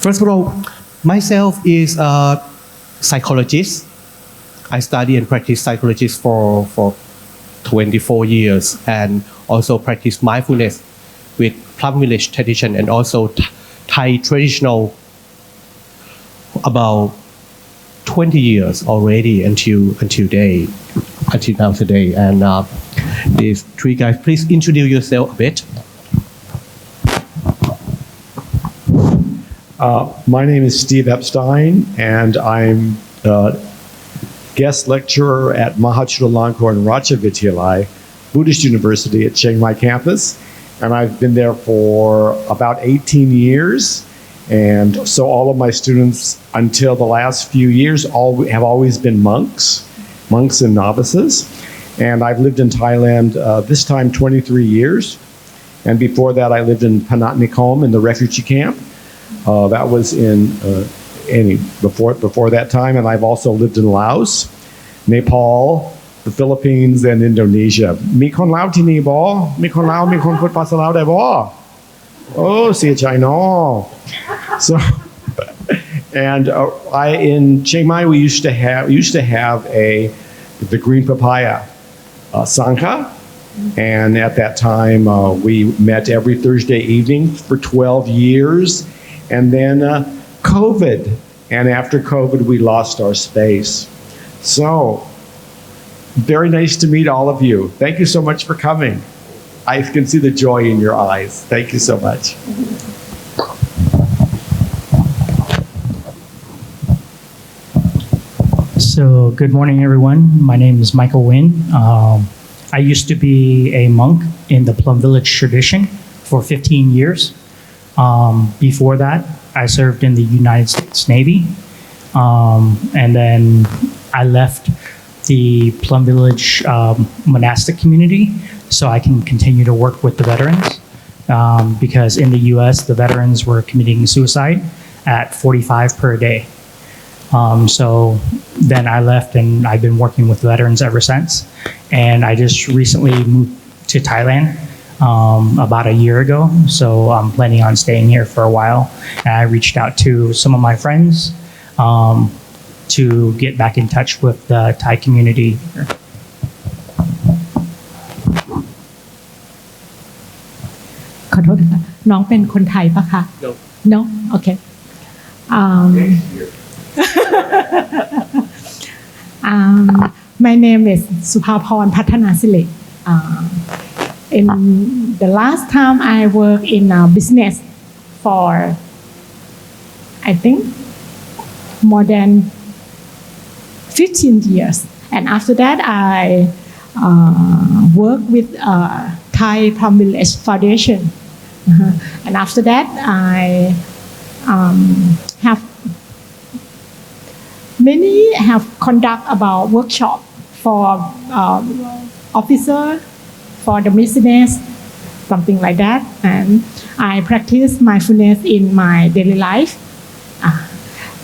First of all, myself is a psychologist. I study and practice psychology for 24 years and also practice mindfulness with Plum village tradition and also Thai traditional about 20 years already until now today. And these three guys, please introduce yourself a bit. My name is Steve Epstein, and I'm a guest lecturer at Mahachulalongkornrajavidyalaya, Buddhist University at Chiang Mai campus. And I've been there for about 18 years. And so all of my students until the last few years have always been monks and novices. And I've lived in Thailand this time 23 years. And before that, I lived in Pattanasiri in the refugee camp. That was before that time, and I've also lived in Laos, Nepal, the Philippines, and Indonesia. มีคนลาวที่นี่บ่มีคนลาวมีคนพูดภาษาลาวได้บ่ Oh, เสียใจเนาะ So, and in Chiang Mai we used to have the green papaya sangha, and at that time we met every Thursday evening for 12 years. And then COVID, and after COVID, we lost our space. So, very nice to meet all of you. Thank you so much for coming. I can see the joy in your eyes. Thank you so much. So, good morning, everyone. My name is Nguyen. I used to be a monk in the Plum village tradition for 15 years. Before that, I served in the United States Navy. And then I left the Plum Village monastic community so I can continue to work with the veterans. Because in the US, the veterans were committing suicide at 45 per day. So then I left and I've been working with veterans ever since. And I just recently moved to Thailand. About a year ago, so I'm planning on staying here for a while. And I reached out to some of my friends to get back in touch with the Thai community here. ขอโทษนะคะน้องเป็นคนไทยปะคะ No Okay. My name is Supapan Pattanasiri. In the last time I worked in business for, I think, more than 15 years. And after that, I worked with Thai Plum Village Foundation. And after that, I have conduct about workshop for officer, for the business, something like that. And I practice mindfulness in my daily life,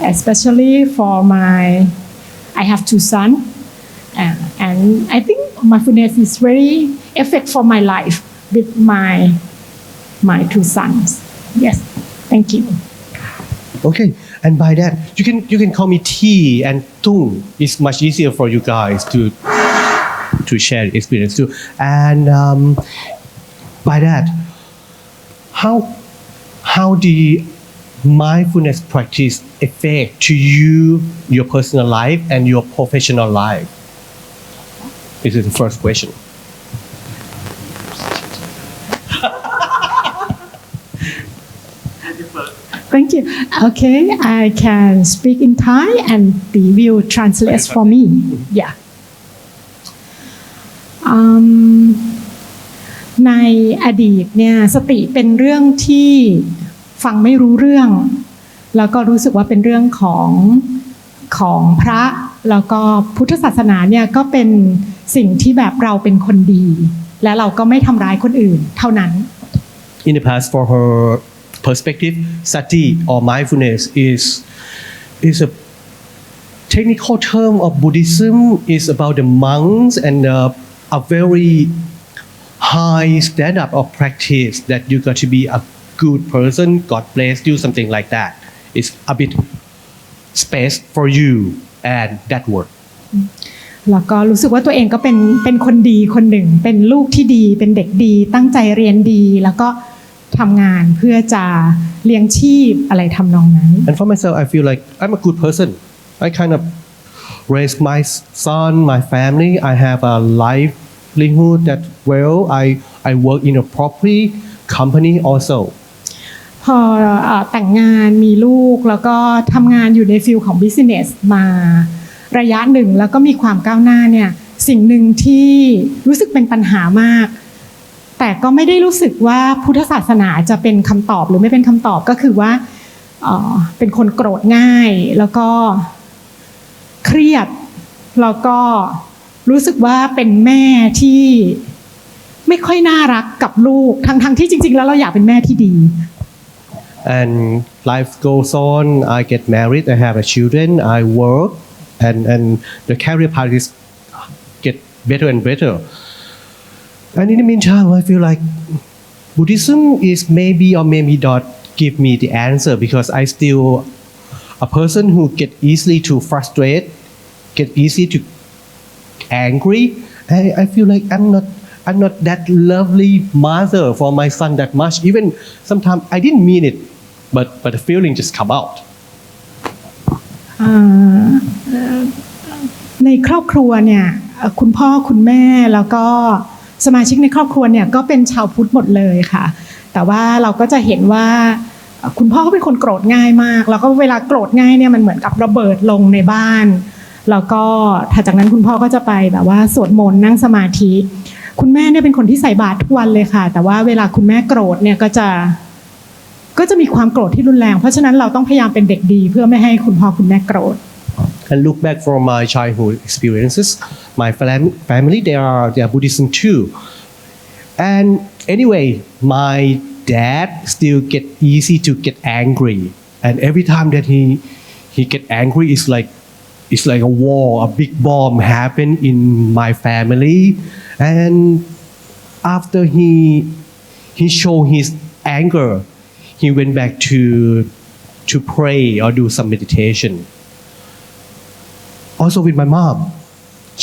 especially for I have two sons. And I think mindfulness is very effective for my life with my two sons. Yes, thank you. Okay, and by that, you can call me T and Tung. It's much easier for you guys to share experience too. And by that, how the mindfulness practice affect to you, your personal life and your professional life? This is the first question. Thank you. Okay, I can speak in Thai and the will translate for me. Yeah. ในอดีตเนี่ยสติเป็นเรื่องที่ฟังไม่รู้เรื่องแล้วก็รู้สึกว่าเป็นเรื่องของพระแล้วก็พุทธศาสนาเนี่ยก็เป็นสิ่งที่แบบเราเป็นคนดีและเราก็ไม่ทำร้ายคนอื่นเท่านั้น In the past, for her perspective, sati or mindfulness is a technical term of Buddhism. Is about the monks and a very high standard of practice that you got to be a good person, God bless you, something like that. it's a bit space for you and that work แล้วก็รู้สึกว่าตัวเองก็เป็นคนดีคนหนึ่งเป็นลูกที่ดีเป็นเด็กดีตั้งใจเรียนดีแล้วก็ทำงานเพื่อจะเลี้ยงชีพอะไรทำนองนั้น and for myself I feel like I'm a good person I kind of raise my son my family I have a livelihood that well I work in a property company also พอแต่งงานมีลูกแล้วก็ทำงานอยู่ในฟิลของ business มาระยะหนึ่งแล้วก็มีความก้าวหน้าเนี่ยสิ่งหนึ่งที่รู้สึกเป็นปัญหามากแต่ก็ไม่ได้รู้สึกว่าพุทธศาสนาจะเป็นคำตอบหรือไม่เป็นคำตอบก็คือว่าเป็นคนโกรธง่ายแล้วก็เครียดแล้วก็รู้สึกว่าเป็นแม่ที่ไม่ค่อยน่ารักกับลูกทั้งที่จริงๆแล้วเราอยากเป็นแม่ที่ดี and life goes on I get married I have a children I work and the career path is get better and better and in the meantime I feel like Buddhism is maybe or maybe not give me the answer because I still a person who get easily to frustrate get easy to angry I feel like I'm not that lovely mother for my son that much even sometimes I didn't mean it but the feeling just come out ในครอบครัวเนี่ยคุณพ่อคุณแม่แล้วก็สมาชิกในครอบครัวเนี่ยก็เป็นชาวพุทธหมดเลยค่ะแต่ว่าเราก็จะเห็นว่าคุณพ่อเขาเป็นคนโกรธง่ายมากแล้วก็เวลาโกรธง่ายเนี่ยมันเหมือนกับระเบิดลงในบ้านแล้วก็ถัดจากนั้นคุณพ่อก็จะไปแบบว่าสวดมนต์นั่งสมาธิคุณแม่เนี่ยเป็นคนที่ใส่บาตรทุกวันเลยค่ะแต่ว่าเวลาคุณแม่โกรธเนี่ยก็จะมีความโกรธที่รุนแรงเพราะฉะนั้นเราต้องพยายามเป็นเด็กดีเพื่อไม่ให้คุณพ่อคุณแม่โกรธ and look back from my childhood experiences my family they are Buddhism too and anyway my dad still get easy to get angry and every time that he get angry it's like a war a big bomb happened in my family and after he show his anger he went back to pray or do some meditation also with my mom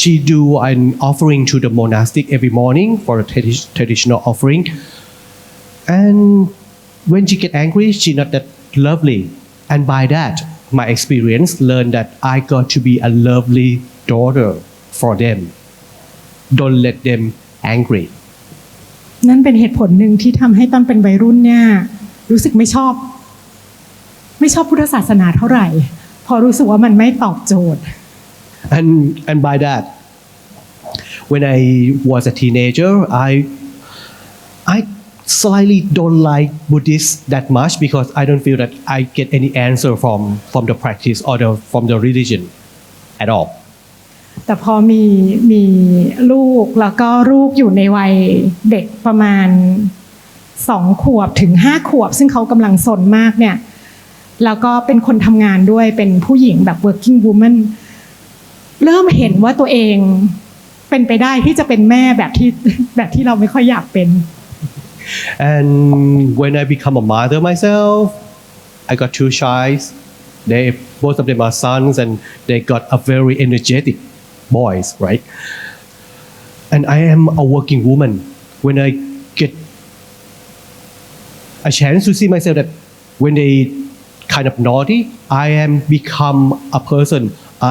she do an offering to the monastic every morning for a traditional offering and when she get angry she not that lovely and by that my experience learned that I got to be a lovely daughter for them don't let them angry นั่นเป็นเหตุผลหนึ่งที่ทำให้ตอนเป็นวัยรุ่นเนี่ยรู้สึกไม่ชอบพุทธศาสนาเท่าไหร่พอรู้สึกว่ามันไม่ตอบโจทย์ and by that when I was a teenager I slightly don't like Buddhist that much because I don't feel that I get any answer from the practice or from the religion at all แต่พอมีลูกแล้วก็ลูกอยู่ในวัยเด็กประมาณ2 ขวบถึง 5 ขวบซึ่งเขากำลังสนมากเนี่ยแล้วก็เป็นคนทำงานด้วยเป็นผู้หญิงแบบ working woman เริ่มเห็นว่าตัวเองเป็นไปได้ที่จะเป็นแม่แบบที่เราไม่ค่อยอยากเป็น and when I become a mother myself I got 2 childs both of them are sons and they got a very energetic boys right and I am a working woman when I get a chance to see myself that when they kind of naughty I am become a person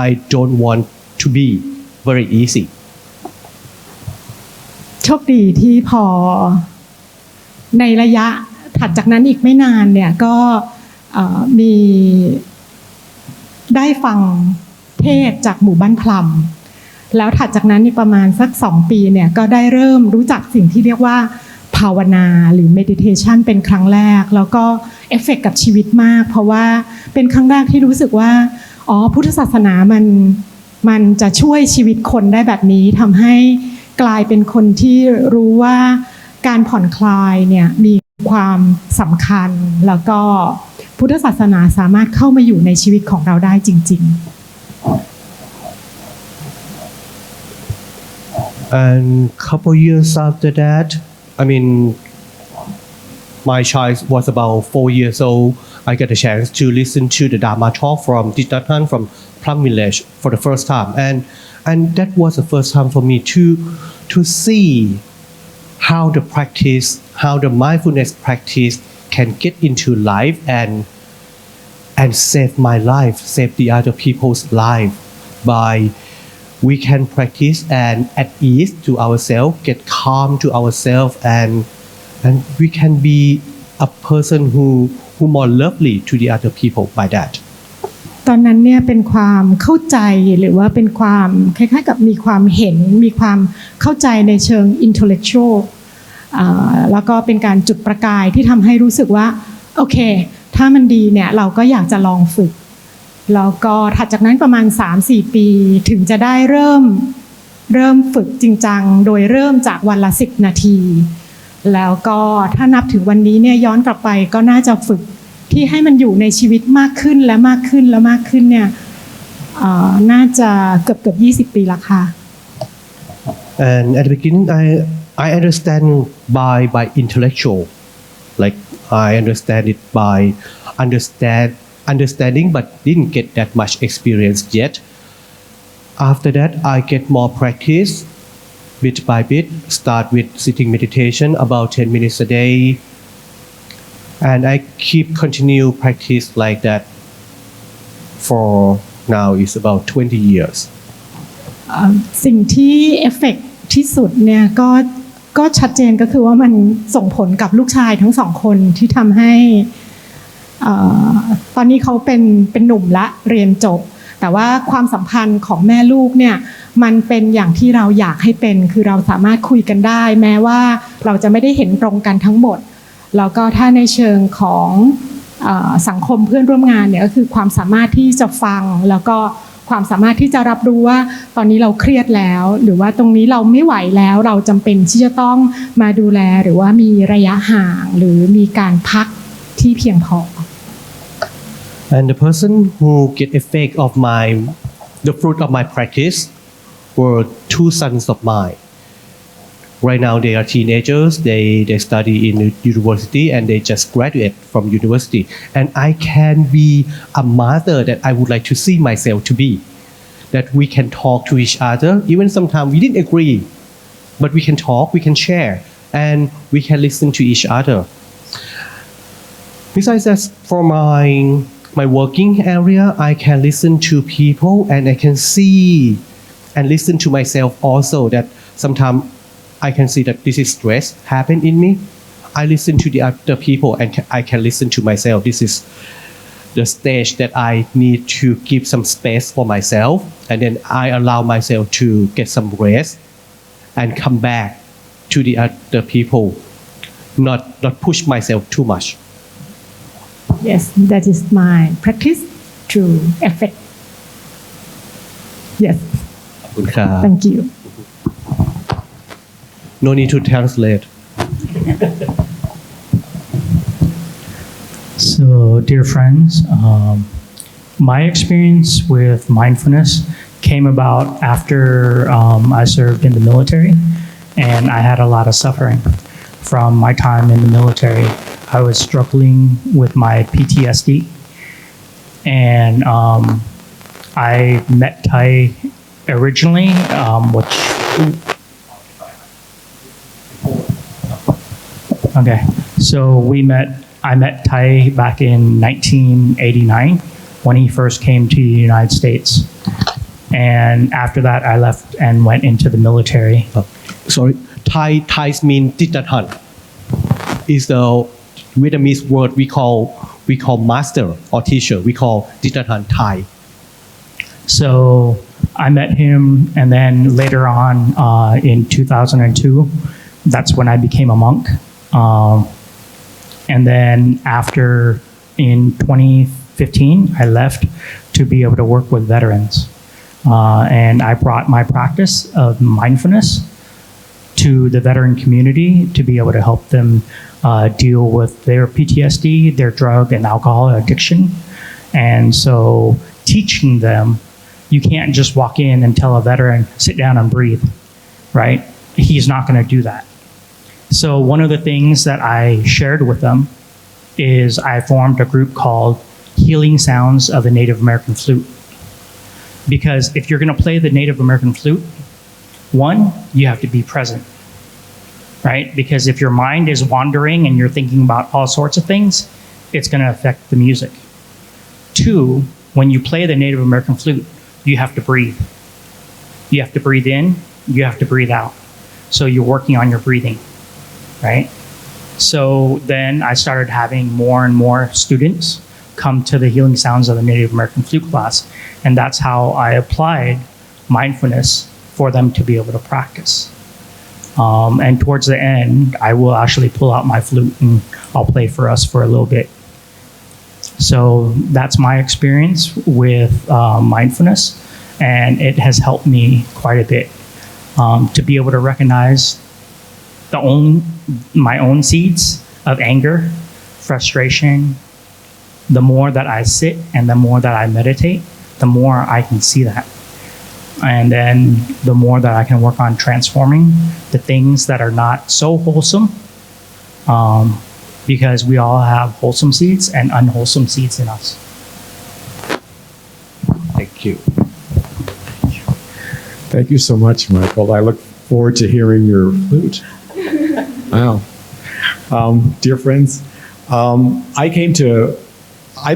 I don't want to be very easy โชคดีที่พอในระยะถัดจากนั้นอีกไม่นานเนี่ยก็มีได้ฟังเทศจากหมู่บ้านพลัมแล้วถัดจากนั้นอีกประมาณสัก2 ปีเนี่ยก็ได้เริ่มรู้จักสิ่งที่เรียกว่าภาวนาหรือ meditation เป็นครั้งแรกแล้วก็เอฟเฟกต์กับชีวิตมากเพราะว่าเป็นครั้งแรกที่รู้สึกว่าพุทธศาสนามันจะช่วยชีวิตคนได้แบบนี้ทำให้กลายเป็นคนที่รู้ว่าการผ่อนคลายเนี่ยมีความสำคัญแล้วก็พุทธศาสนาสามารถเข้ามาอยู่ในชีวิตของเราได้จริงๆ and couple years after that I mean my child was about 4 years old I got a chance to listen to the Dharma talk from Dicussion from Plum village for the first time, and that was the first time for me to see how the practice, how the mindfulness practice can get into life and save my life, save the other people's life by we can practice and at ease to ourselves, get calm to ourselves, and we can be a person who more lovely to the other people by that. ตอนนั้นเนี่ยเป็นความเข้าใจหรือว่าเป็นความคล้ายๆกับมีความเห็นมีความเข้าใจในเชิง intellectual แล้วก็เป็นการจุดประกายที่ทำให้รู้สึกว่าโอเคถ้ามันดีเนี่ยเราก็อยากจะลองฝึกแล้วก็ถัดจากนั้นประมาณ 3-4 ปีถึงจะได้เริ่มฝึกจริงจังโดยเริ่มจากวันละ10 นาทีแล้วก็ถ้านับถึงวันนี้เนี่ยย้อนกลับไปก็น่าจะฝึกที่ให้มันอยู่ในชีวิตมากขึ้นและมากขึ้นและมากขึ้นเนี่ยน่าจะเกือบ20 ปีละค่ะ And at the beginning I understand by intellectual, like I understand it by understanding but didn't get that much experience yet. After that I get more practice bit by bit, start with sitting meditation about 10 minutes a day, and I continue practice like that for now is about 20 years. สิ่งที่เอฟเฟกต์ที่สุดเนี่ยก็ชัดเจนก็คือว่ามันส่งผลกับลูกชายทั้ง2 คนที่ทำให้ตอนนี้เขาเป็นหนุ่มละเรียนจบแต่ว่าความสัมพันธ์ของแม่ลูกเนี่ยมันเป็นอย่างที่เราอยากให้เป็นคือเราสามารถคุยกันได้แม้ว่าเราจะไม่ได้เห็นตรงกันทั้งหมดแล้วก็ถ้าในเชิงของสังคมเพื่อนร่วมงานเนี่ยก็คือความสามารถที่จะฟังแล้วก็ความสามารถที่จะรับรู้ว่าตอนนี้เราเครียดแล้วหรือว่าตรงนี้เราไม่ไหวแล้วเราจำเป็นที่จะต้องมาดูแลหรือว่ามีระยะห่างหรือมีการพักที่เพียงพอAnd the person who get effect of the fruit of my practice were 2 sons of mine. Right now they are teenagers. They study in university and they just graduate from university. And I can be a mother that I would like to see myself to be. That we can talk to each other. Even sometimes we didn't agree, but we can talk, we can share, and we can listen to each other. Besides that, for my working area, I can listen to people and I can see and listen to myself also that sometimes I can see that this is stress happen in me. I listen to the other people and I can listen to myself. This is the stage that I need to give some space for myself and then I allow myself to get some rest and come back to the other people, not push myself too much. Yes, that is my practice to effect. Yes. Thank you. No need to translate. So, dear friends, my experience with mindfulness came about after I served in the military, and I had a lot of suffering from my time in the military. I was struggling with my PTSD, and I met Thai originally, which okay, so I met Thai back in 1989 when he first came to the United States, and after that I left and went into the military. Sorry, Thais mean Dicussion. Is the Vietnamese word we call master or teacher. We call Dicussion Thai. So I met him, and then later on in 2002, that's when I became a monk. And then after in 2015, I left to be able to work with veterans. And I brought my practice of mindfulness to the veteran community to be able to help them deal with their PTSD, their drug and alcohol addiction. And so teaching them, you can't just walk in and tell a veteran, sit down and breathe, right? He's not going to do that. So one of the things that I shared with them is I formed a group called Healing Sounds of the Native American Flute. Because if you're going to play the Native American flute, one, you have to be present, right? Because if your mind is wandering and you're thinking about all sorts of things, it's going to affect the music. Two, when you play the Native American flute, you have to breathe. You have to breathe in, you have to breathe out. So you're working on your breathing, right? So then I started having more and more students come to the Healing Sounds of the Native American Flute class. And that's how I applied mindfulness for them to be able to practice. And towards the end, I will actually pull out my flute and I'll play for us for a little bit. So that's my experience with mindfulness, and it has helped me quite a bit to be able to recognize my own seeds of anger, frustration. The more that I sit and the more that I meditate, the more I can see that. And then the more that I can work on transforming the things that are not so wholesome, because we all have wholesome seeds and unwholesome seeds in us. Thank you. Thank you so much, Michael. I look forward to hearing your flute. Wow. Dear friends, I've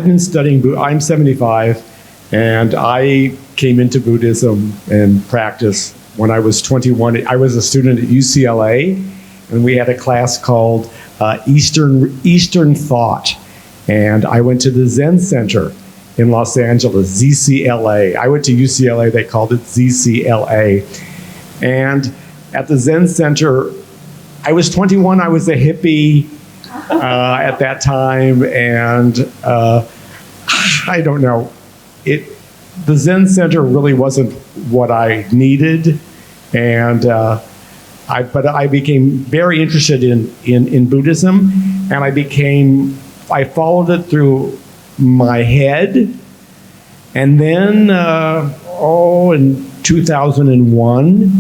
been studying, I'm 75, and I came into Buddhism and practice when I was 21. I was a student at UCLA, and we had a class called Eastern Thought. And I went to the Zen Center in Los Angeles, ZCLA. I went to UCLA, they called it ZCLA. And at the Zen Center, I was 21, I was a hippie at that time, and I don't know, the Zen Center really wasn't what I needed, and but I became very interested in Buddhism, and I followed it through my head, and then in 2001,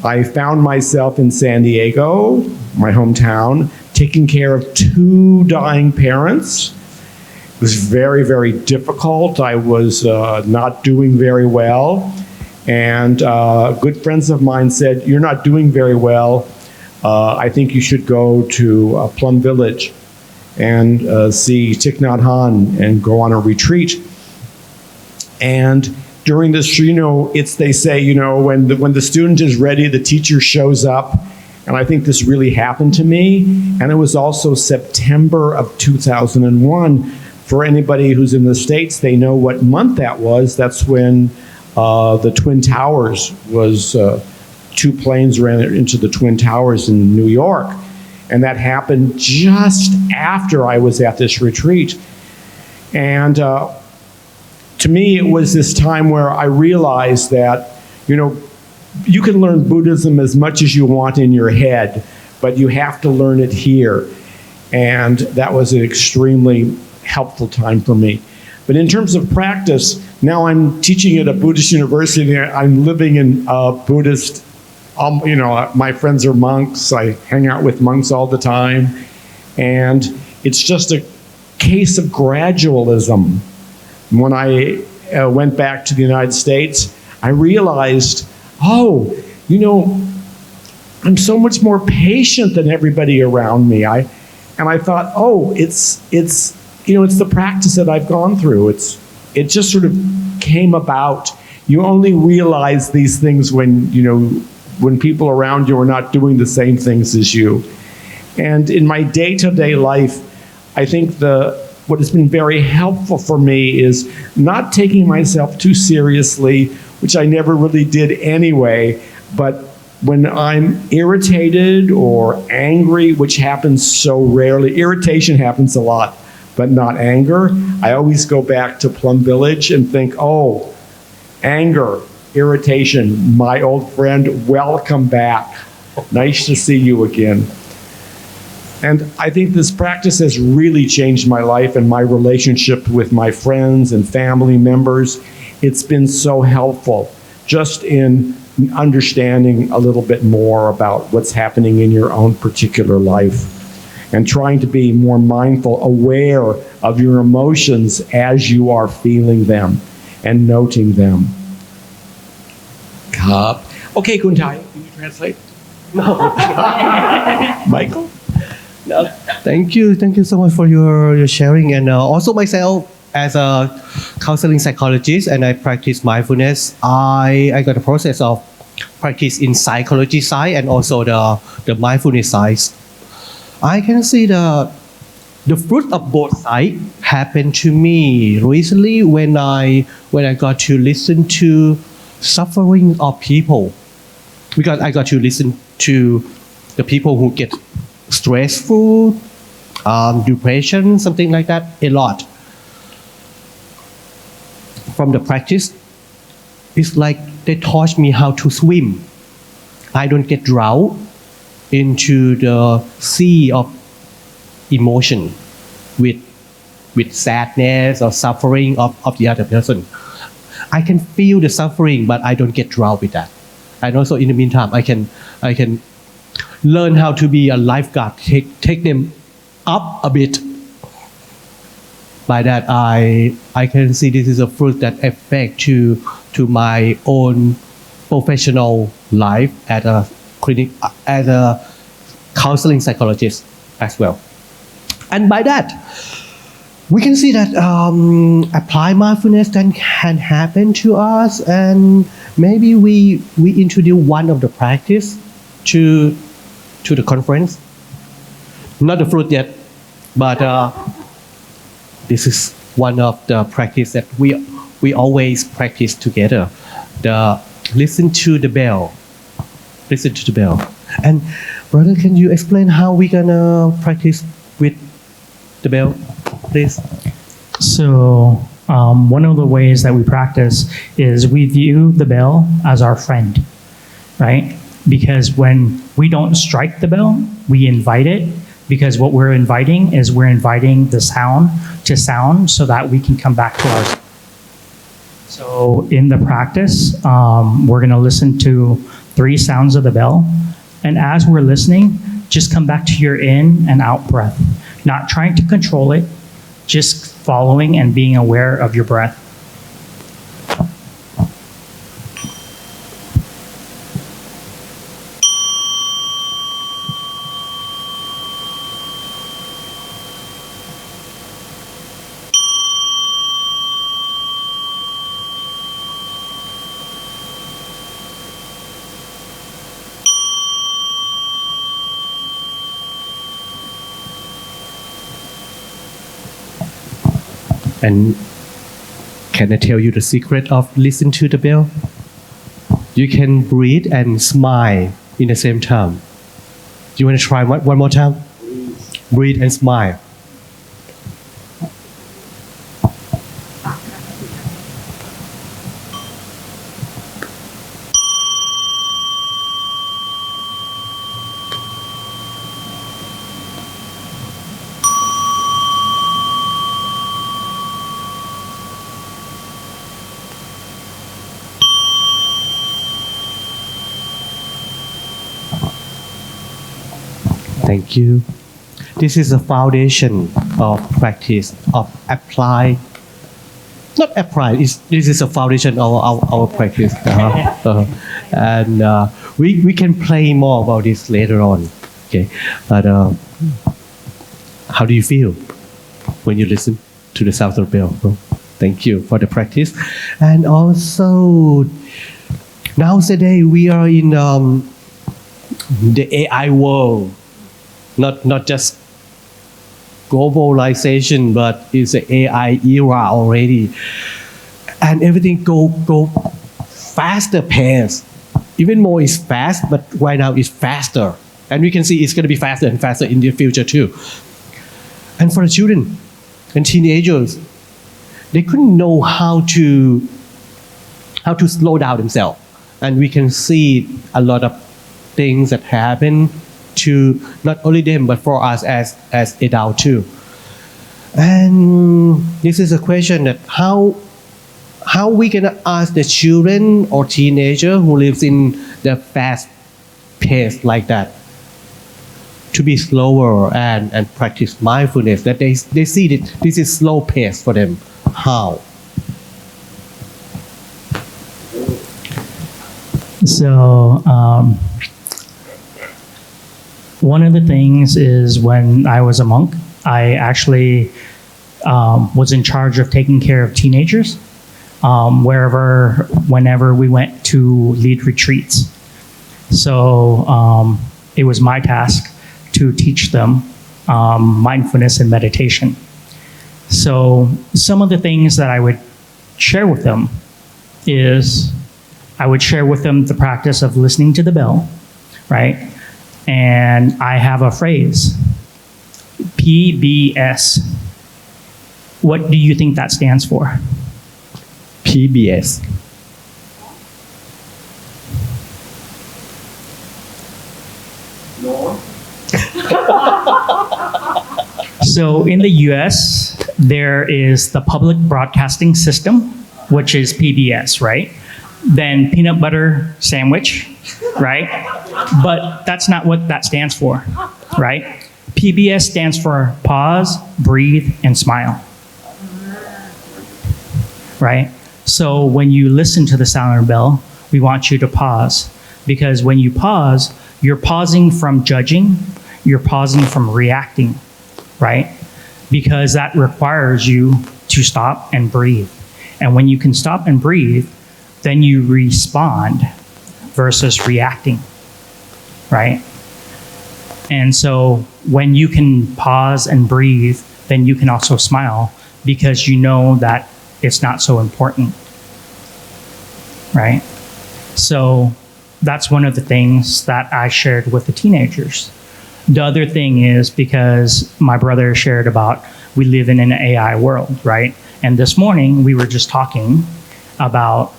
I found myself in San Diego, my hometown, taking care of 2 dying parents. It was very, very difficult. I was not doing very well. And good friends of mine said, "You're not doing very well. I think you should go to Plum Village and see Thich Nhat Hanh and go on a retreat." And during this, they say, when the student is ready, the teacher shows up. And I think this really happened to me. And it was also September of 2001. For anybody who's in the States, they know what month that was. That's when the Twin Towers was, 2 planes ran into the Twin Towers in New York. And that happened just after I was at this retreat. And to me, it was this time where I realized that, you can learn Buddhism as much as you want in your head, but you have to learn it here. And that was an extremely helpful time for me. But in terms of practice, now I'm teaching at a Buddhist university. I'm living in a Buddhist, my friends are monks. I hang out with monks all the time. And it's just a case of gradualism. When I went back to the United States, I realized, I'm so much more patient than everybody around me. And I thought, it's the practice that I've gone through. It just sort of came about. You only realize these things when people around you are not doing the same things as you. And in my day-to-day life, I think what has been very helpful for me is not taking myself too seriously, which I never really did anyway, but when I'm irritated or angry, which happens so rarely, irritation happens a lot, but not anger, I always go back to Plum Village and think, anger, irritation, my old friend, welcome back. Nice to see you again. And I think this practice has really changed my life and my relationship with my friends and family members. It's been so helpful just in understanding a little bit more about what's happening in your own particular life. and trying to be more mindful, aware of your emotions as you are feeling them and noting them. ครับ Okay, คุณไทย Can you translate? No. Michael? No. Thank you so much for your sharing, and also myself as a counseling psychologist, and I practice mindfulness. I got a process of practice in psychology side and also the mindfulness side. I can see the fruit of both sides happened to me recently when I got to listen to suffering of people, because I got to listen to the people who get stressful, depression, something like that, a lot. From the practice, it's like they taught me how to swim. I don't get drowned into the sea of emotion with sadness or suffering of the other person. I can feel the suffering, but I don't get drowned with that. And also in the meantime, I can learn how to be a lifeguard, take them up a bit. By that, I can see this is a fruit that affect to my own professional life as a clinic, as a counseling psychologist as well. And by that, we can see that apply mindfulness can happen to us, and maybe we introduce one of the practice to the conference. Not the fruit yet, but this is one of the practice that we always practice together. The listen to the bell. Listen to the bell. And brother, can you explain how we gonna practice with the bell, please? So one of the ways that we practice is we view the bell as our friend, right? Because when we don't strike the bell, we invite it, because what we're inviting is we're inviting the sound to sound so that we can come back to our. So in the practice, we're going to listen to 3 sounds of the bell. And as we're listening, just come back to your in and out breath, not trying to control it, just following and being aware of your breath. And can I tell you the secret of listen to the bell? You can breathe and smile in the same time. Do you want to try one more time? Breathe and smile. Thank you. This is a foundation of practice, of apply. Not apply, this is a foundation of our practice. And we can play more about this later on. Okay, but how do you feel when you listen to the sound of the bell? Thank you for the practice. And also, nowadays we are in the AI world. Not just globalization, but it's an AI era already, and everything go faster pace. Even more is fast, but right now it's faster, and we can see it's going to be faster and faster in the future too. And for the children and teenagers, they couldn't know how to slow down themselves, and we can see a lot of things that happen to not only them but for us as adults too. And this is a question that how we gonna ask the children or teenager who lives in the fast pace like that to be slower and practice mindfulness, that they see that this is slow pace for them. How? So, one of the things is when I was a monk, I actually was in charge of taking care of teenagers whenever we went to lead retreats. So it was my task to teach them mindfulness and meditation. So some of the things that I would share with them is I would share with them the practice of listening to the bell, right? And I have a phrase, PBS. What do you think that stands for? PBS. So in the US, there is the public broadcasting system, which is PBS, right? Then peanut butter sandwich, right? But that's not what that stands for, right? PBS stands for pause, breathe, and smile, right? So when you listen to the sound of the bell, we want you to pause, because when you pause, you're pausing from judging, you're pausing from reacting, right? Because that requires you to stop and breathe. And when you can stop and breathe, then you respond versus reacting, right? And so when you can pause and breathe, then you can also smile, because you know that it's not so important, right? So that's one of the things that I shared with the teenagers. The other thing is, because my brother shared about we live in an AI world, right? And this morning we were just talking about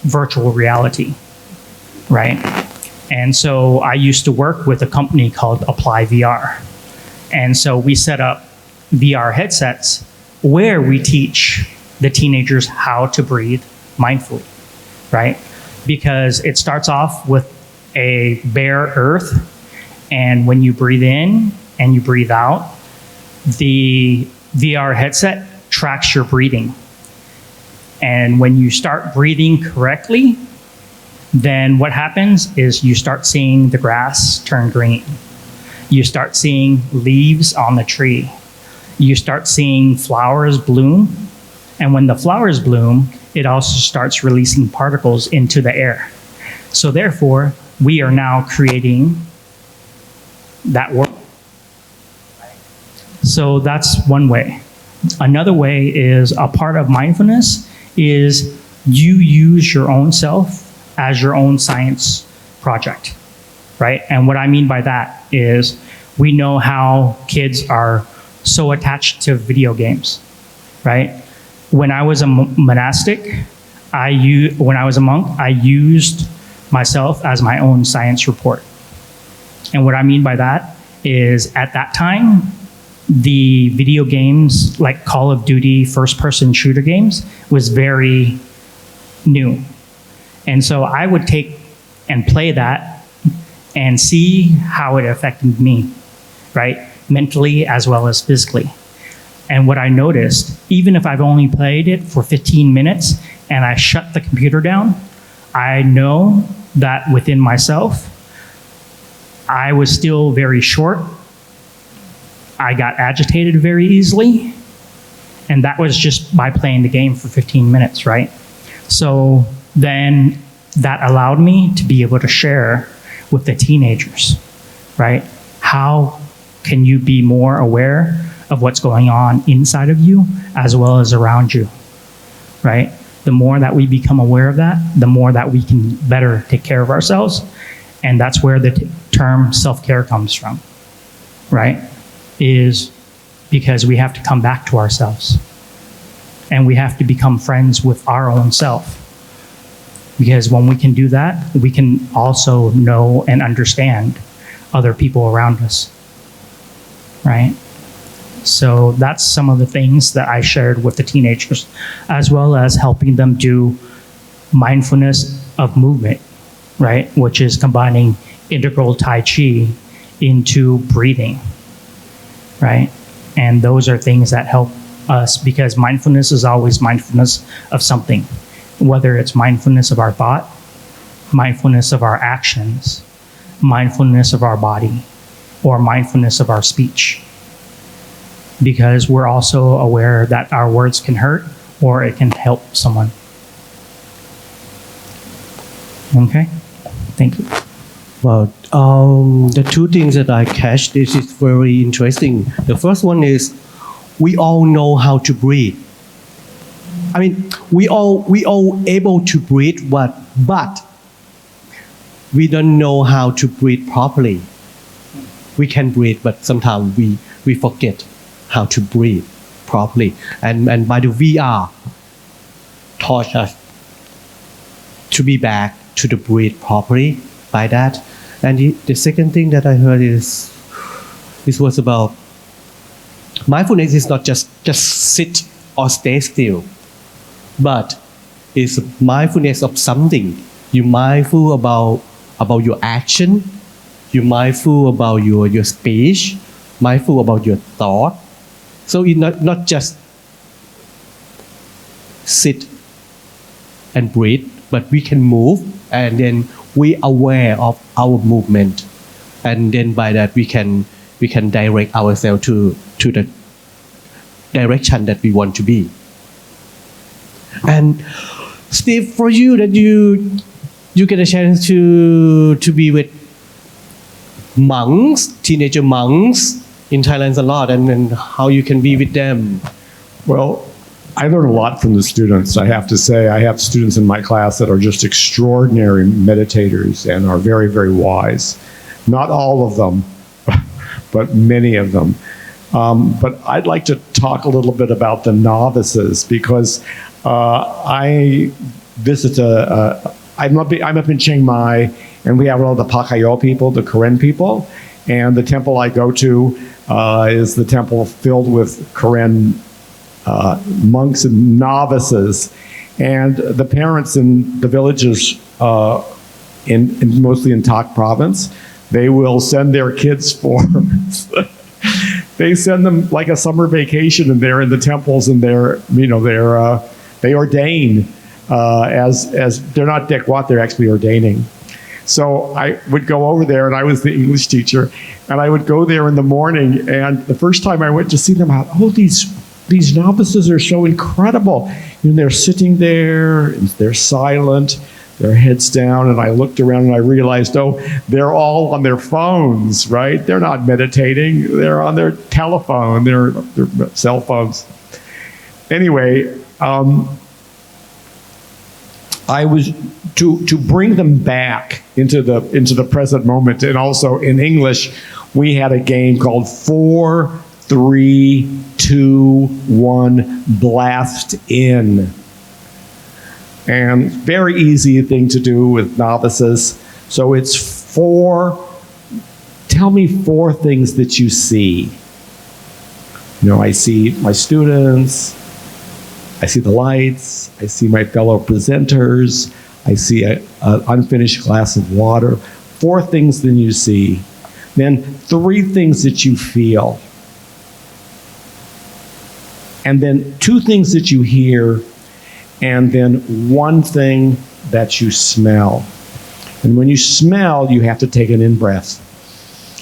virtual reality, right? And so I used to work with a company called Apply VR. And so we set up VR headsets where we teach the teenagers how to breathe mindfully, right? Because it starts off with a bare earth, and when you breathe in and you breathe out, the VR headset tracks your breathing. And when you start breathing correctly, then what happens is you start seeing the grass turn green. You start seeing leaves on the tree. You start seeing flowers bloom. And when the flowers bloom, it also starts releasing particles into the air. So therefore, we are now creating that world. So that's one way. Another way is, a part of mindfulness is you use your own self as your own science project, right? And what I mean by that is, we know how kids are so attached to video games, right? When I was a monastic, when I was a monk, I used myself as my own science report. And what I mean by that is, at that time, the video games like Call of Duty first-person shooter games was very new. And so I would take and play that and see how it affected me, right? Mentally as well as physically. And what I noticed, even if I've only played it for 15 minutes and I shut the computer down, I know that within myself, I was still very short. I got agitated very easily. And that was just by playing the game for 15 minutes, right? So then that allowed me to be able to share with the teenagers, right? How can you be more aware of what's going on inside of you as well as around you, right? The more that we become aware of that, the more that we can better take care of ourselves. And that's where the term self-care comes from, right? Is because we have to come back to ourselves. And we have to become friends with our own self. Because when we can do that, we can also know and understand other people around us, right? So that's some of the things that I shared with the teenagers, as well as helping them do mindfulness of movement, right? Which is combining integral Tai Chi into breathing, right? And those are things that help us, because mindfulness is always mindfulness of something, whether it's mindfulness of our thought, mindfulness of our actions, mindfulness of our body, or mindfulness of our speech. Because we're also aware that our words can hurt or it can help someone. Okay? Thank you. Well, the two things that I catch, this is very interesting. The first one is we all know how to breathe. I mean, we all able to breathe, but we don't know how to breathe properly. We can breathe, but sometimes we forget how to breathe properly. And by the VR taught us to be back to the breathe properly by that. And the second thing that I heard is this was about mindfulness is not just sit or stay still, but it's mindfulness of something. You're mindful about your action, you're mindful about your speech, mindful about your thought. So it's not just sit and breathe, but we can move, and then we aware of our movement, and then by that we can direct ourselves to the direction that we want to be. And Steve, for you that you get a chance to be with monks, teenager monks in Thailand a lot, and how you can be with them. Well, I learn a lot from the students. I have to say, I have students in my class that are just extraordinary meditators and are very, very wise. Not all of them, but many of them. But I'd like to talk a little bit about the novices, because I visit I'm up in Chiang Mai, and we have all the Pakayo people, the Karen people, and the temple I go to is the temple filled with Karen monks and novices, and the parents in the villages, in mostly in Tak province, they will send their kids for. They send them like a summer vacation, and they're in the temples, and they ordain as they're not Dekwat, they're actually ordaining. So I would go over there, and I was the English teacher, and I would go there in the morning, and the first time I went to see them out, these novices are so incredible. And they're sitting there, and they're silent, their heads down, and I looked around and I realized, they're all on their phones, right? They're not meditating, they're on their telephone, their cell phones. Anyway, I was to bring them back into the present moment, and also in English, we had a game called 4, 3, 2, 1, blast in. And very easy thing to do with novices. So it's 4, tell me 4 things that you see. I see my students, I see the lights, I see my fellow presenters, I see an unfinished glass of water. 4 things that you see. Then 3 things that you feel. And then 2 things that you hear, and then 1 thing that you smell. And when you smell, you have to take an in-breath.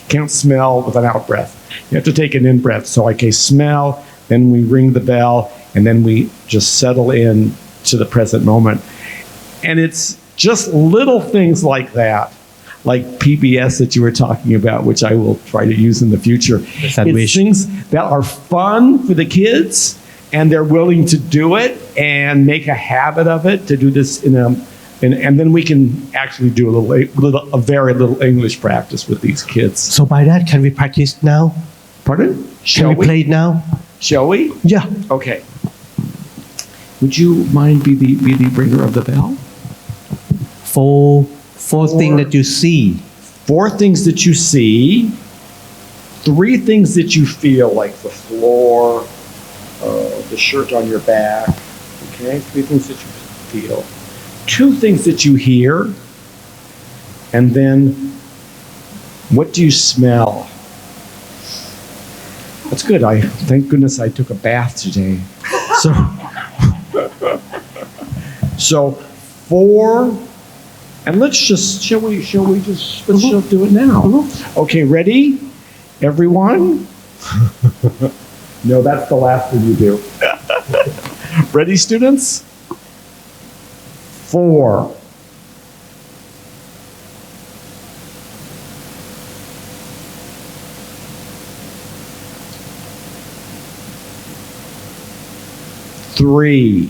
Can't smell with an out-breath. You have to take an in-breath. So, okay, smell, then we ring the bell, and then we just settle in to the present moment. And it's just little things like that, like PBS that you were talking about, which I will try to use in the future. It's things that are fun for the kids, and they're willing to do it and make a habit of it, to do this and then we can actually do a very little English practice with these kids. So by that, can we practice now? Pardon? Can we play it now? Shall we? Yeah. Okay. Would you mind be the bringer of the bell? 4 things that you see. 4 things that you see. 3 things that you feel, like the floor, the shirt on your back. Okay, 3 things that you feel. 2 things that you hear, and then What do you smell? That's good. Thank goodness I took a bath today. So 4, and let's just shall we just do it now? Okay, ready, everyone? No, that's the last thing you do. Ready, students? 4. 3.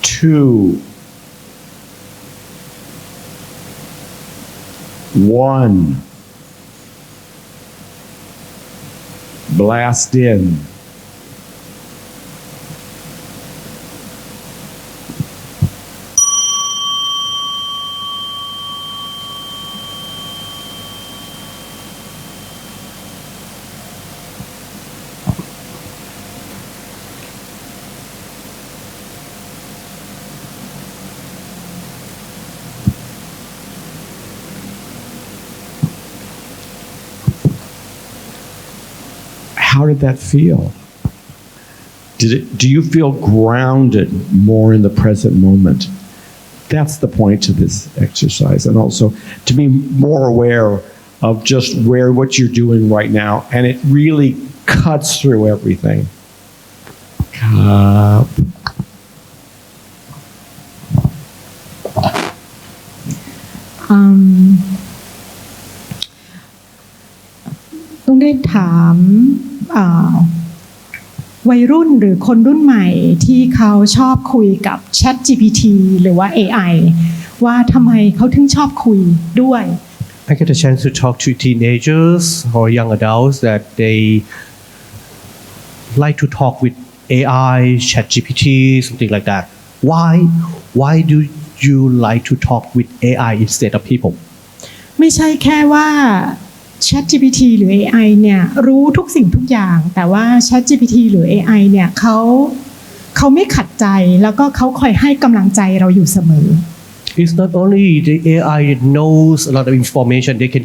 2. 1. Blast in. How did that feel? Do you feel grounded more in the present moment? That's the point to this exercise, and also to be more aware of just what you're doing right now, and it really cuts through everything. Cup. ต้องได้ถามวัยรุ่นหรือคนรุ่นใหม่ที่เขาชอบคุยกับ Chat GPT หรือว่า AI ว่าทำไมเขาถึงชอบคุยด้วย I get a chance to talk to teenagers or young adults that they like to talk with AI, Chat GPT, something like that. Why do you like to talk with AI instead of people? ไม่ใช่แค่ว่า ChatGPT หรือ AI เนี่ยรู้ทุกสิ่งทุกอย่างแต่ว่า ChatGPT หรือ AI เนี่ยเขาไม่ขัดใจแล้วก็เขาคอยให้กำลังใจเราอยู่เสมอ It's not only the AI knows a lot of information, they can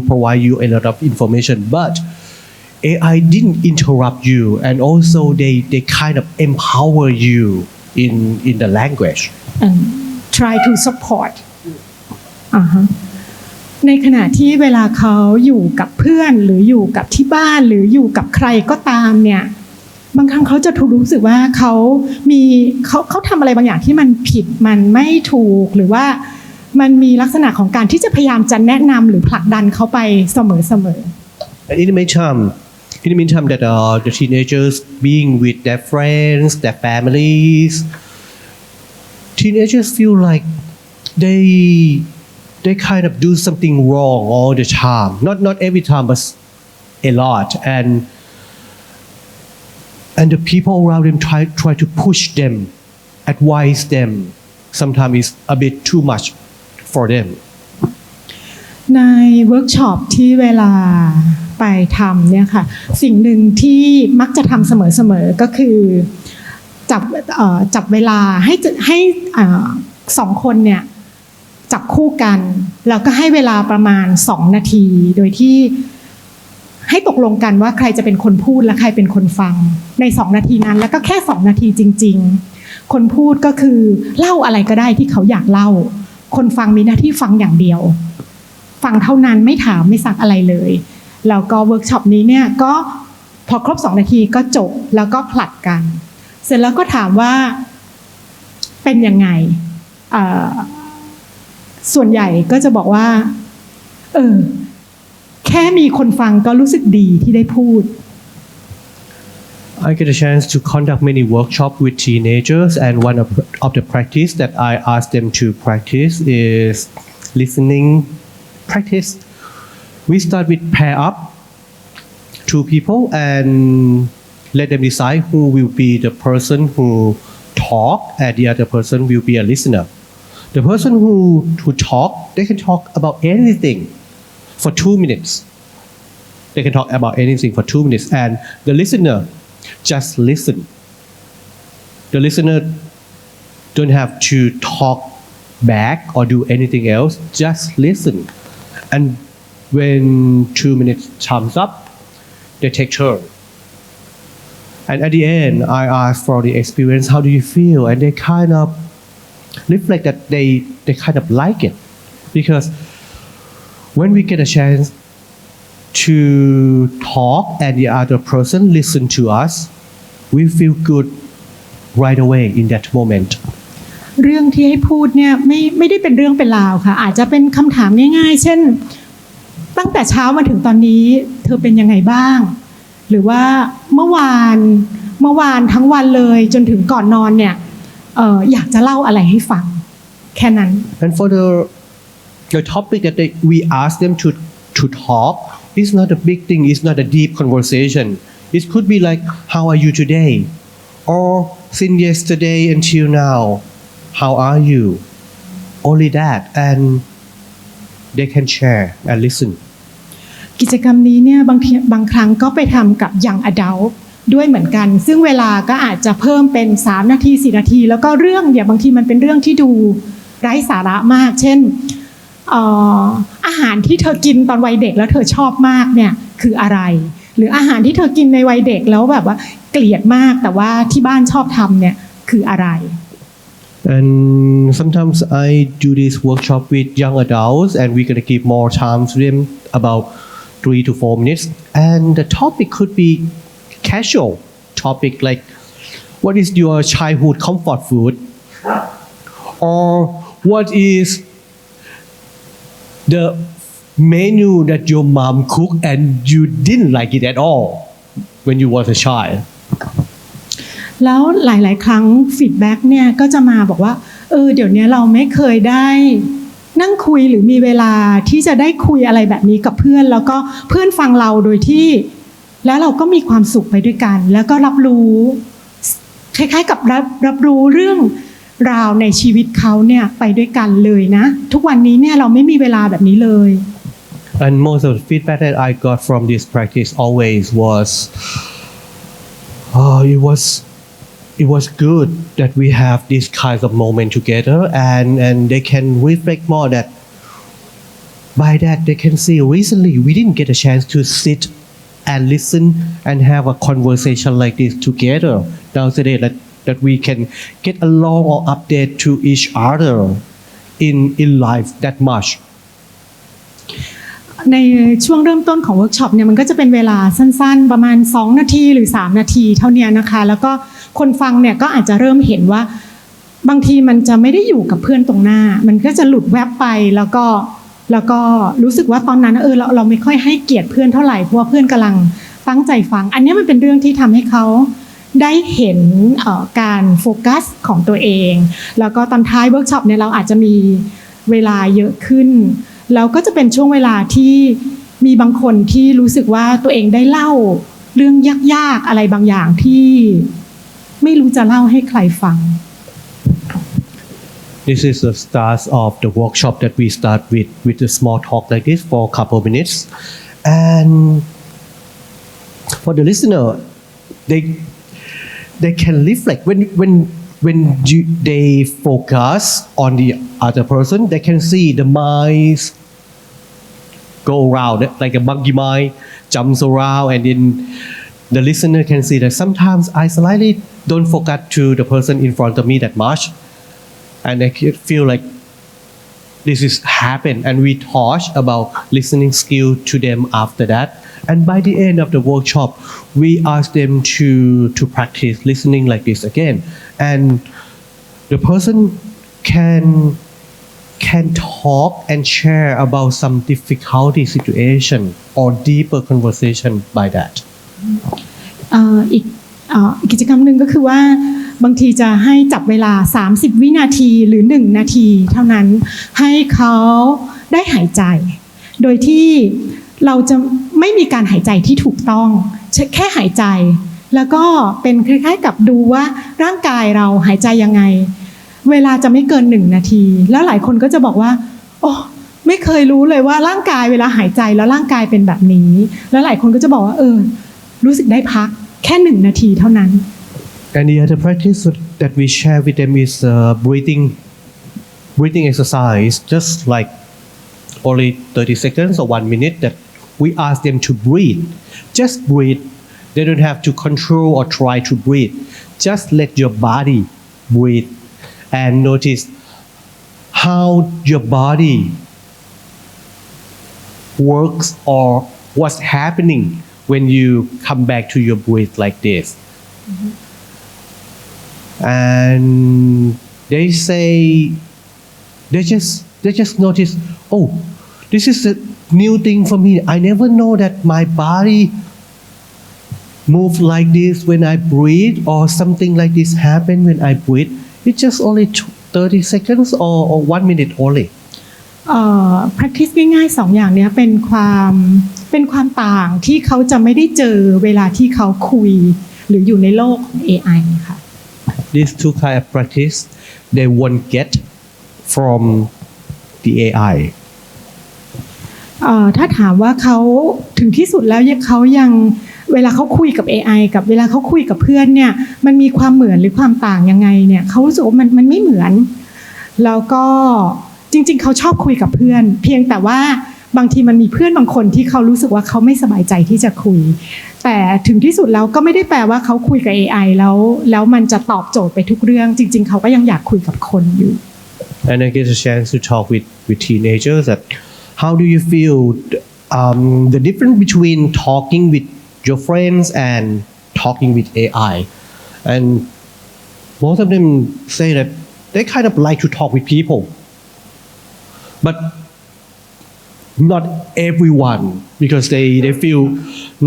provide you a lot of information, but AI didn't interrupt you, and also they kind of empower you in the language. And try to support. ในขณะที่เวลาเขาอยู่กับเพื่อนหรืออยู่กับที่บ้านหรืออยู่กับใครก็ตามเนี่ยบางครั้งเขาจะรู้สึกว่าเขาทำอะไรบางอย่างที่มันผิดมันไม่ถูกหรือว่ามันมีลักษณะของการที่จะพยายามจะแนะนำหรือผลักดันเขาไปเสมอIn the meantime that the teenagers being with their friends, their families, teenagers feel like they kind of do something wrong all the time. Not every time, but a lot. And the people around them try to push them, advise them. Sometimes it's a bit too much for them. ในเวิร์กช็อปที่เวลาไปทำเนี่ยค่ะสิ่งหนึ่งที่มักจะทำเสมอๆก็คือจับเวลาให้2 คนเนี่ยจับคู่กันแล้วก็ให้เวลาประมาณ2 นาทีโดยที่ให้ตกลงกันว่าใครจะเป็นคนพูดและใครเป็นคนฟังใน2 นาทีนั้นแล้วก็แค่2 นาทีจริงๆคนพูดก็คือเล่าอะไรก็ได้ที่เขาอยากเล่าคนฟังมีหน้าที่ฟังอย่างเดียวฟังเท่านั้นไม่ถามไม่ซักอะไรเลยแล้วก็เวิร์กช็อปนี้เนี่ยก็พอครบ2 นาทีก็จบแล้วก็ผลัดกันเสร็จแล้วก็ถามว่าเป็นยังไงส่วนใหญ่ก็จะบอกว่าแค่มีคนฟังก็รู้สึกดีที่ได้พูด I get a chance to conduct many workshops with teenagers, and one of the practice that I ask them to practice is listening practice. We start with pair up 2 people and let them decide who will be the person who talk and the other person will be a listener. The person who talk, they can talk about anything for 2 minutes. They can talk about anything for 2 minutes, and the listener just listen. The listener don't have to talk back or do anything else. Just listen. And when 2 minutes time's up, they take turn. And at the end, I ask for the experience, how do you feel? And they kind of reflect that they kind of like it. Because when we get a chance to talk and the other person listen to us, we feel good right away in that moment. เรื่องที่ให้พูดเนี่ยไม่ได้เป็นเรื่องเป็นราวค่ะอาจจะเป็นคำถามง่ายๆเช่นตั้งแต่เช้ามาถึงตอนนี้เธอเป็นยังไงบ้างหรือว่าเมื่อวานทั้งวันเลยจนถึงก่อนนอนเนี่ยอยากจะเล่าอะไรให้ฟังแค่นั้น And for the topic that we ask them to talk, it's not a big thing, it's not a deep conversation. It could be like, how are you today? Or since yesterday until now, how are you? Only that, and they can share and listen. กิจกรรมนี้เนี่ยบางครั้งก็ไปทำกับ Young Adult ด้วยเหมือนกันซึ่งเวลาก็อาจจะเพิ่มเป็น3นาที4นาทีแล้วก็เรื่องบางทีมันเป็นเรื่องที่ดูไร้สาระมากเช่นอาหารที่เธอกินตอนวัยเด็กแล้วเธอชอบมากเนี่ยคืออะไรหรืออาหารที่เธอกินในวัยเด็กแล้วแบบว่าเกลียดมากแต่ว่าที่บ้านชอบทำเนี่ยคืออะไร And sometimes I do this workshop with young adults and we're going to give more time to them about 3 to 4 minutes and the topic could be casual topic like what is your childhood comfort food or what is the menu that your mom cooked and you didn't like it at all when you was a child แล้วหลายๆครั้งฟีดแบ็กเนี่ยก็จะมาบอกว่าเดี๋ยวนี้เราไม่เคยได้นั่งคุยหรือมีเวลาที่จะได้คุยอะไรแบบนี้กับเพื่อนแล้วก็เพื่อนฟังเราโดยที่แล้วเราก็มีความสุขไปด้วยกันแล้วก็รับรู้คล้ายๆกับรับรู้เรื่องราวในชีวิตเขาเนี่ยไปด้วยกันเลยนะทุกวันนี้เนี่ยเราไม่มีเวลาแบบนี้เลย And most of the feedback that I got from this practice always was it was good that we have these kinds of moment together and they can reflect more that by that they can see recently we didn't get a chance to sit and listen and have a conversation like this together now today that we can get along or update to each other in life that much ในช่วงเริ่มต้นของเวิร์กช็อปเนี่ยมันก็จะเป็นเวลาสั้นๆประมาณ2นาทีหรือ3นาทีเท่านี้นะคะแล้วก็คนฟังเนี่ยก็อาจจะเริ่มเห็นว่าบางทีมันจะไม่ได้อยู่กับเพื่อนตรงหน้ามันก็จะหลุดแวบไปแล้วก็รู้สึกว่าตอนนั้นเราไม่ค่อยให้เกียรติเพื่อนเท่าไหร่เพราะว่าเพื่อนกำลังตั้งใจฟังอันนี้มันเป็นเรื่องที่ทำให้เขาได้เห็นการโฟกัสของตัวเองแล้วก็ตอนท้ายเวิร์กช็อปเนี่ยเราอาจจะมีเวลาเยอะขึ้นแล้วก็จะเป็นช่วงเวลาที่มีบางคนที่รู้สึกว่าตัวเองได้เล่าเรื่องยากๆอะไรบางอย่างที่ไม่รู้จะเล่าให้ใครฟัง This is the start of the workshop that we start with a small talk like this for a couple of minutes and for the listener they can reflect when they focus on the other person they can see the minds go around like a monkey mind jumps around and then the listener can see that sometimes I slightly don't focus to the person in front of me that much and I feel like this is happen and we talk about listening skill to them after that and by the end of the workshop we ask them to practice listening like this again and the person can talk and share about some difficulty situation or deeper conversation by that อีกกิจกรรมหนึ่งก็คือว่าบางทีจะให้จับเวลา30วินาทีหรือ1นาทีเท่านั้นให้เขาได้หายใจโดยที่เราจะไม่มีการหายใจที่ถูกต้องแค่หายใจแล้วก็เป็นคล้ายๆกับดูว่าร่างกายเราหายใจยังไงเวลาจะไม่เกิน1นาทีแล้วหลายคนก็จะบอกว่าโอ้ไม่เคยรู้เลยว่าร่างกายเวลาหายใจแล้วร่างกายเป็นแบบนี้แล้วหลายคนก็จะบอกว่ารู้สึกได้พักแค่1นาทีเท่านั้น And the other practice that we share with them is breathing exercise, just like only 30 seconds or 1 minute that we ask them to breathe. Just breathe. They don't have to control or try to breathe. Just let your body breathe and notice how your body works or what's happening when you come back to your breath like this. And they say they just notice, oh, this is a new thing for me. I never know that my body move like this when I breathe, or something like this happen when I breathe. It's just only 30 seconds or 1 minute only. practice ง่ายๆ2อย่างเนี้ยเป็นความต่างที่เขาจะไม่ได้เจอเวลาที่เขาคุยหรืออยู่ในโลกของ AI ค่ะ These two kind of practice they won't get from the AI. ถ้าถามว่าเขาถึงที่สุดแล้วเขายังเวลาเขาคุยกับ AI กับเวลาเขาคุยกับเพื่อนเนี่ยมันมีความเหมือนหรือความต่างยังไงเนี่ยเขารู้สึกว่ามันไม่เหมือนแล้วก็จริงๆเขาชอบคุยกับเพื่อนเพียงแต่ว่าบางทีมันมีเพื่อนบางคนที่เขารู้สึกว่าเขาไม่สบายใจที่จะคุยแต่ถึงที่สุดแล้วก็ไม่ได้แปลว่าเขาคุยกับ AI แล้วมันจะตอบโจทย์ไปทุกเรื่องจริงๆเขาก็ยังอยากคุยกับคนอยู่ And I get a chance to talk with teenagers that how do you feel the difference between talking with your friends and talking with AI, and most of them say that they kind of like to talk with people, but not everyone, because they feel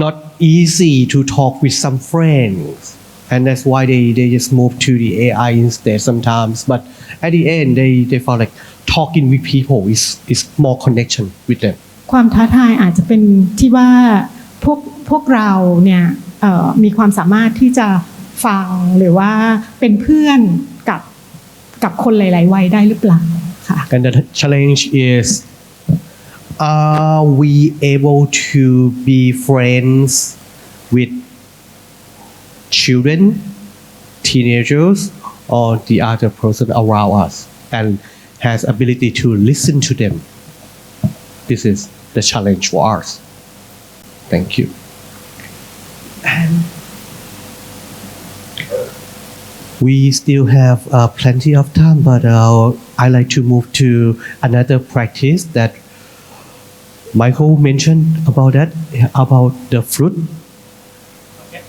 not easy to talk with some friends, and that's why they just move to the AI instead sometimes. But at the end they feel like talking with people is more connection with them. ความท้าทายอาจจะเป็นที่ว่าพวกเราเนี่ยมีความสามารถที่จะฟังหรือว่าเป็นเพื่อนกับคนหลายๆวัยได้หรือเปล่าค่ะ And the challenge is, are we able to be friends with children, teenagers, or the other person around us, and has ability to listen to them? This is the challenge for us. Thank you. And we still have plenty of time, but I like to move to another practice that Michael mentioned about the flute. Okay.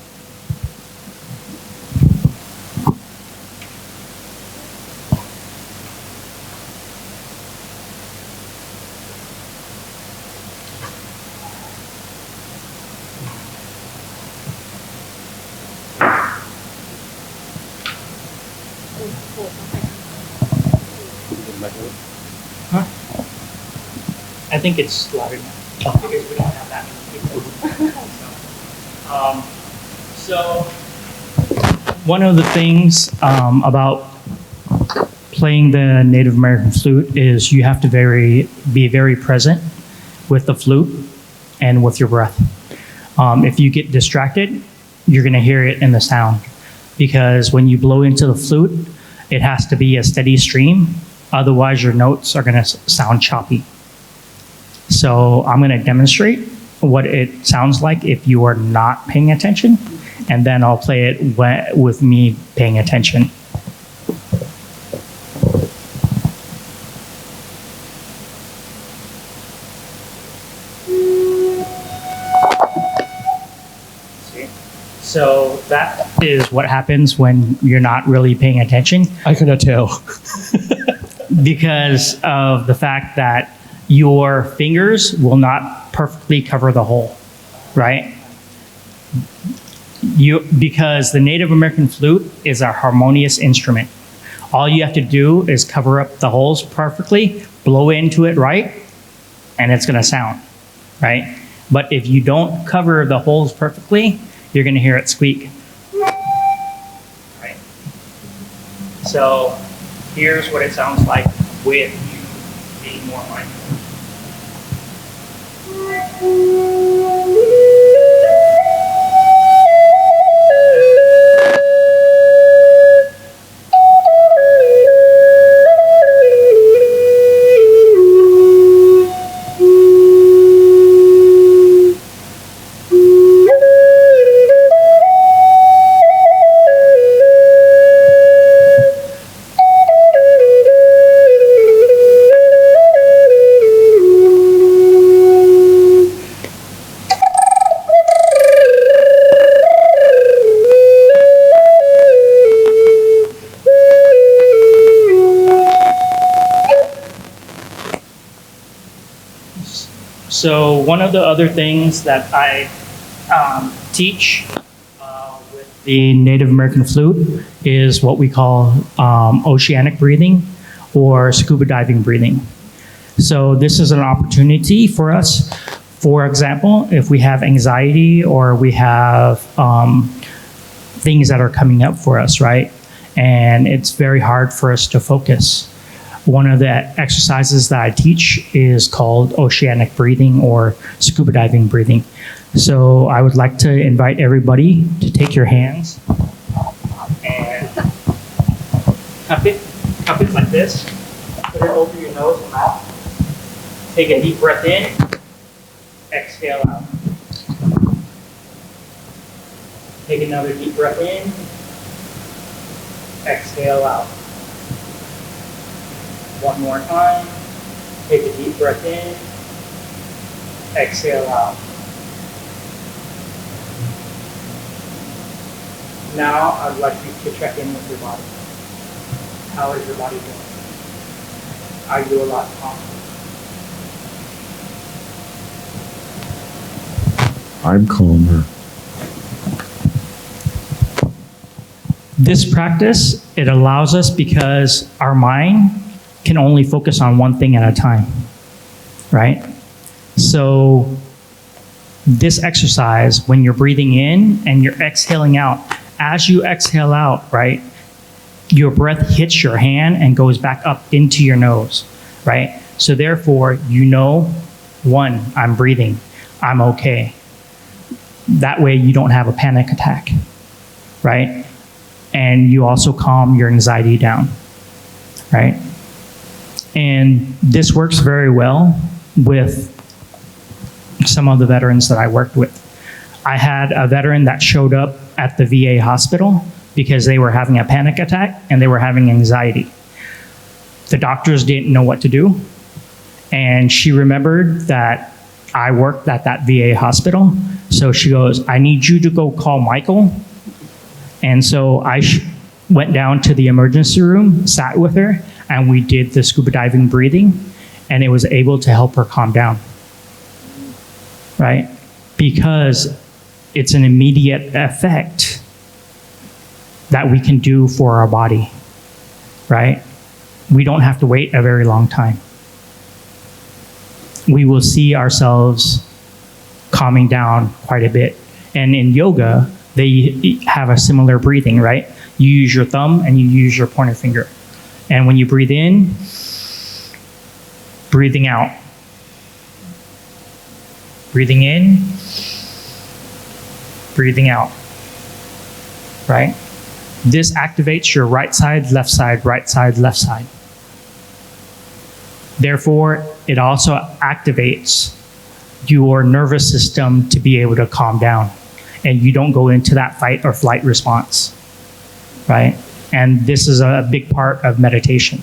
I think it's loud enough because we don't have that many people. So one of the things about playing the Native American flute is you have to be very present with the flute and with your breath. If you get distracted, you're going to hear it in the sound, because when you blow into the flute, it has to be a steady stream. Otherwise, your notes are going to sound choppy. So I'm going to demonstrate what it sounds like if you are not paying attention, and then I'll play it with me paying attention. So that is what happens when you're not really paying attention. I cannot tell. Because of the fact that your fingers will not perfectly cover the hole, right? Because the Native American flute is a harmonious instrument. All you have to do is cover up the holes perfectly, blow into it right, and it's going to sound, right? But if you don't cover the holes perfectly, you're going to hear it squeak. Right? So here's what it sounds like with you being more mindful. So one of the other things that I teach with the Native American flute is what we call oceanic breathing or scuba diving breathing. So this is an opportunity for us. For example, if we have anxiety or we have things that are coming up for us, right? And it's very hard for us to focus. One of the exercises that I teach is called oceanic breathing or scuba diving breathing. So I would like to invite everybody to take your hands and cup it like this. Put it over your nose and mouth. Take a deep breath in. Exhale out. Take another deep breath in. Exhale out. One more time. Take a deep breath in. Exhale out. Now I'd like you to check in with your body. How is your body doing? Are you a lot calmer? I'm calmer. This practice, it allows us because our mind can only focus on one thing at a time, right? So this exercise, when you're breathing in and you're exhaling out, as you exhale out, right, your breath hits your hand and goes back up into your nose, right? So therefore, you know, one, I'm breathing, I'm okay. That way you don't have a panic attack, right? And you also calm your anxiety down, right? And this works very well with some of the veterans that I worked with. I had a veteran that showed up at the VA hospital because they were having a panic attack and they were having anxiety. The doctors didn't know what to do. And she remembered that I worked at that VA hospital. So she goes, I need you to go call Michael. And so I went down to the emergency room, sat with her, and we did the scuba diving breathing, and it was able to help her calm down, right? Because it's an immediate effect that we can do for our body, right? We don't have to wait a very long time. We will see ourselves calming down quite a bit. And in yoga, they have a similar breathing, right? You use your thumb and you use your pointer finger. And when you breathe in, breathing out. Breathing in, breathing out, right? This activates your right side, left side, right side, left side. Therefore, it also activates your nervous system to be able to calm down, and you don't go into that fight or flight response, right? And this is a big part of meditation.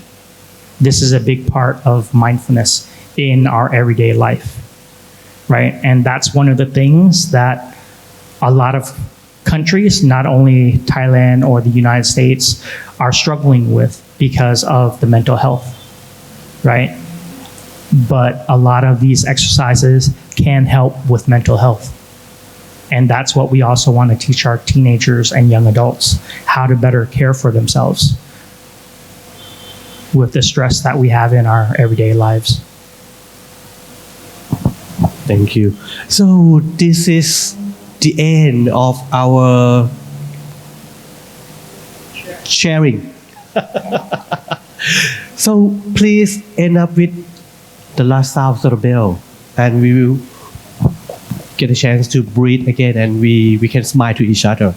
This is a big part of mindfulness in our everyday life, right? And that's one of the things that a lot of countries, not only Thailand or the United States, are struggling with because of the mental health, right? But a lot of these exercises can help with mental health. And that's what we also want to teach our teenagers and young adults, how to better care for themselves with the stress that we have in our everyday lives. Thank you. So this is the end of our sharing. So please end up with the last sound of the bell, and we will get a chance to breathe again, and we can smile to each other.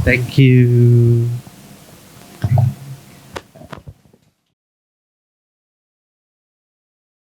Thank you.